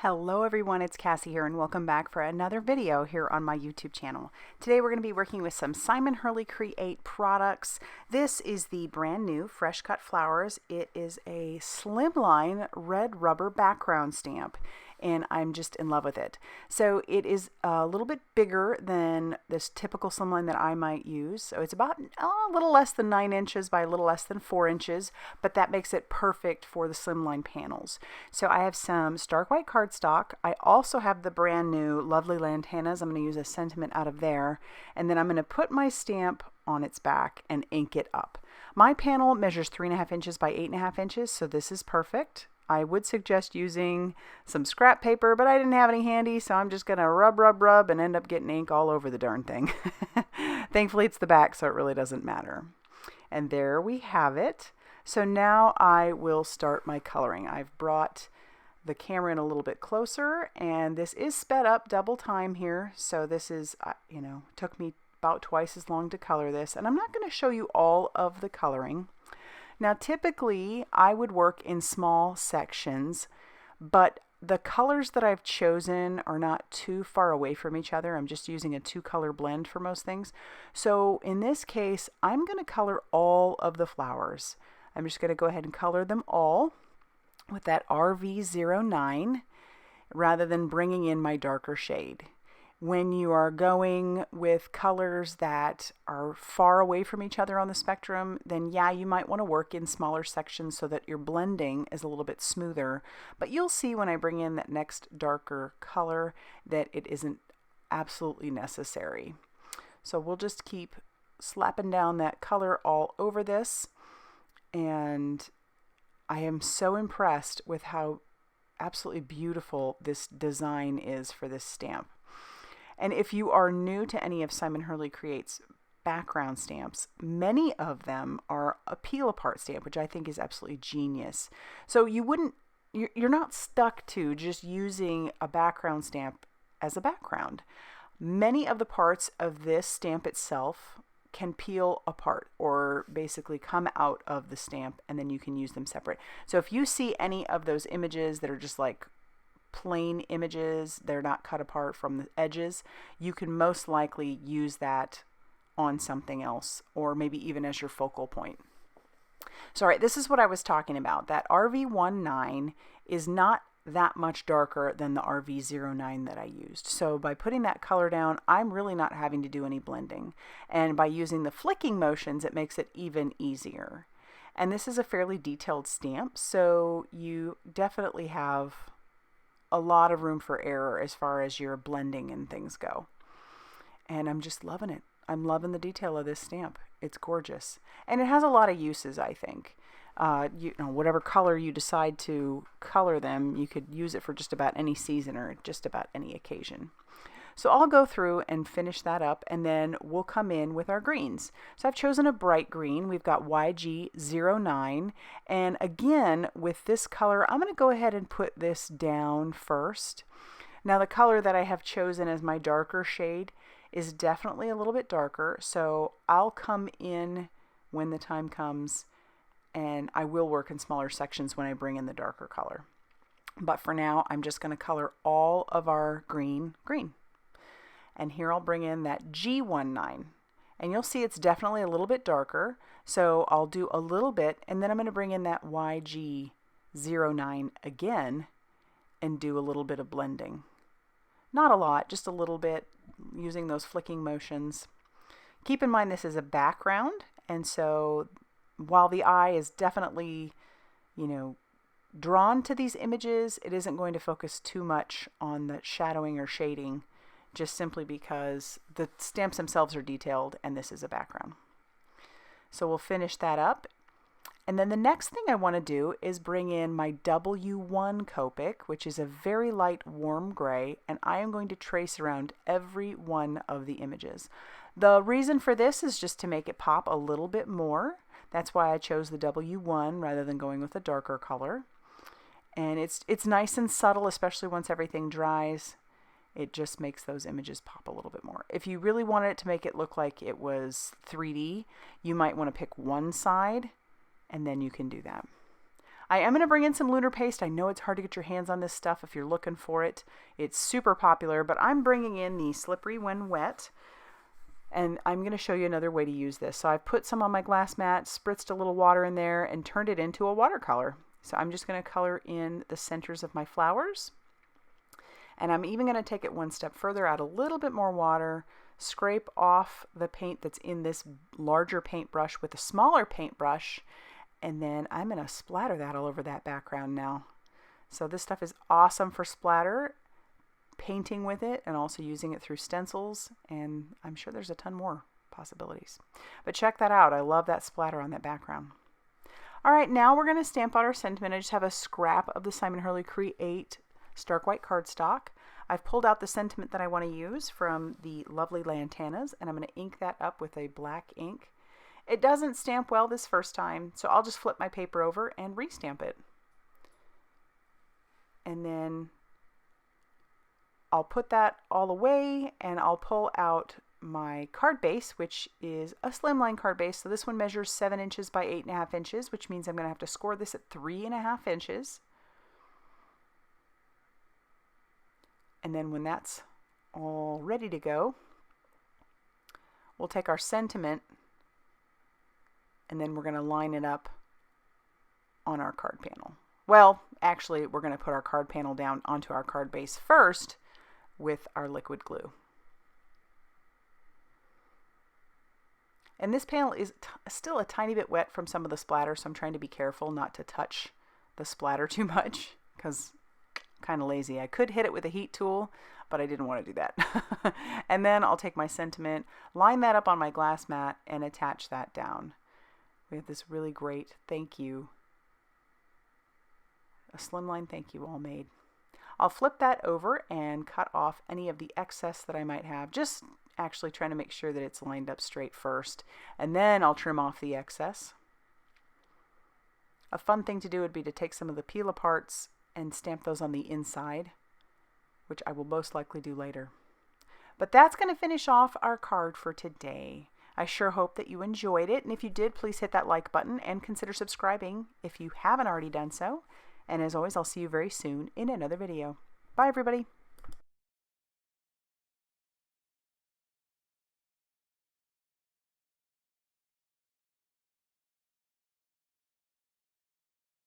Hello everyone, it's Cassie here and welcome back for another video here on my YouTube channel. Today we're going to be working with some Simon Hurley Create products. This is the brand new Fresh Cut Flowers. It is a Slimline red rubber background stamp and I'm just in love with it. So it is a little bit bigger than this typical Slimline that I might use. So it's about a little less than 9 inches by a little less than 4 inches, but that makes it perfect for the Slimline panels. So I have some stark white cardstock. I also have the brand new lovely Lantanas. I'm going to use a sentiment out of there, and then I'm going to put my stamp on its back and ink it up. My panel measures 3.5 inches by 8.5 inches, so this is perfect. I would suggest using some scrap paper, but I didn't have any handy, so I'm just going to rub and end up getting ink all over the darn thing. Thankfully, it's the back, so it really doesn't matter. And there we have it. So now I will start my coloring. I've brought the camera in a little bit closer, and this is sped up double time here. So this is, took me about twice as long to color this, and I'm not going to show you all of the coloring. Now, typically, I would work in small sections, but the colors that I've chosen are not too far away from each other. I'm just using a 2-color blend for most things. So in this case, I'm going to color all of the flowers. I'm just going to go ahead and color them all with that RV09 rather than bringing in my darker shade. When you are going with colors that are far away from each other on the spectrum, then yeah, you might want to work in smaller sections so that your blending is a little bit smoother. But you'll see when I bring in that next darker color that it isn't absolutely necessary. So we'll just keep slapping down that color all over this. And I am so impressed with how absolutely beautiful this design is for this stamp. And if you are new to any of Simon Hurley Create's background stamps, many of them are a peel apart stamp, which I think is absolutely genius. So you're not stuck to just using a background stamp as a background. Many of the parts of this stamp itself can peel apart or basically come out of the stamp, and then you can use them separate. So if you see any of those images that are just like plain images, they're not cut apart from the edges, you can most likely use that on something else, or maybe even as your focal point. So all right, this is what I was talking about. That RV19 is not that much darker than the RV09 that I used. So by putting that color down, I'm really not having to do any blending. And by using the flicking motions, it makes it even easier. And this is a fairly detailed stamp, so you definitely have a lot of room for error as far as your blending and things go. And I'm just loving it. I'm loving the detail of this stamp. It's gorgeous. And it has a lot of uses, I think. Whatever color you decide to color them, you could use it for just about any season or just about any occasion. So I'll go through and finish that up, and then we'll come in with our greens. So I've chosen a bright green. We've got YG09, and again, with this color, I'm going to go ahead and put this down first. Now the color that I have chosen as my darker shade is definitely a little bit darker, so I'll come in when the time comes, and I will work in smaller sections when I bring in the darker color. But for now, I'm just going to color all of our green. And here I'll bring in that G19. And you'll see it's definitely a little bit darker. So I'll do a little bit, and then I'm going to bring in that YG09 again and do a little bit of blending. Not a lot, just a little bit, using those flicking motions. Keep in mind this is a background, and so while the eye is definitely, drawn to these images, it isn't going to focus too much on the shadowing or shading, just simply because the stamps themselves are detailed and this is a background. So we'll finish that up. And then the next thing I want to do is bring in my W1 Copic, which is a very light warm gray, and I am going to trace around every one of the images. The reason for this is just to make it pop a little bit more. That's why I chose the W1 rather than going with a darker color. And it's nice and subtle, especially once everything dries. It just makes those images pop a little bit more. If you really wanted it to make it look like it was 3D, you might want to pick one side, and then you can do that. I am going to bring in some Lunar paste. I know it's hard to get your hands on this stuff if you're looking for it. It's super popular, but I'm bringing in the Slippery When Wet. And I'm going to show you another way to use this. So I've put some on my glass mat, spritzed a little water in there, and turned it into a watercolor. So I'm just going to color in the centers of my flowers. And I'm even going to take it one step further, add a little bit more water, scrape off the paint that's in this larger paintbrush with a smaller paintbrush, and then I'm going to splatter that all over that background now. So this stuff is awesome for splatter, painting with it, and also using it through stencils, and I'm sure there's a ton more possibilities. But check that out. I love that splatter on that background. All right, now we're going to stamp out our sentiment. I just have a scrap of the Simon Hurley Create Stark White cardstock. I've pulled out the sentiment that I want to use from the lovely Lantanas, and I'm going to ink that up with a black ink. It doesn't stamp well this first time, so I'll just flip my paper over and restamp it. And then I'll put that all away, and I'll pull out my card base, which is a Slimline card base. So this one measures 7 inches by 8.5 inches, which means I'm going to have to score this at 3.5 inches. And then when that's all ready to go, we'll take our sentiment, and then we're going to line it up on our card panel. Well, actually, we're going to put our card panel down onto our card base first with our liquid glue. And this panel is still a tiny bit wet from some of the splatter, so I'm trying to be careful not to touch the splatter too much, because kind of lazy. I could hit it with a heat tool, but I didn't want to do that. And then I'll take my sentiment, line that up on my glass mat, and attach that down. We have this really great thank you, a Slimline thank you all made. I'll flip that over and cut off any of the excess that I might have, just actually trying to make sure that it's lined up straight first, and then I'll trim off the excess. A fun thing to do would be to take some of the peel aparts and stamp those on the inside, which I will most likely do later. But that's going to finish off our card for today. I sure hope that you enjoyed it, and if you did, please hit that like button and consider subscribing if you haven't already done so. And as always, I'll see you very soon in another video. Bye, everybody.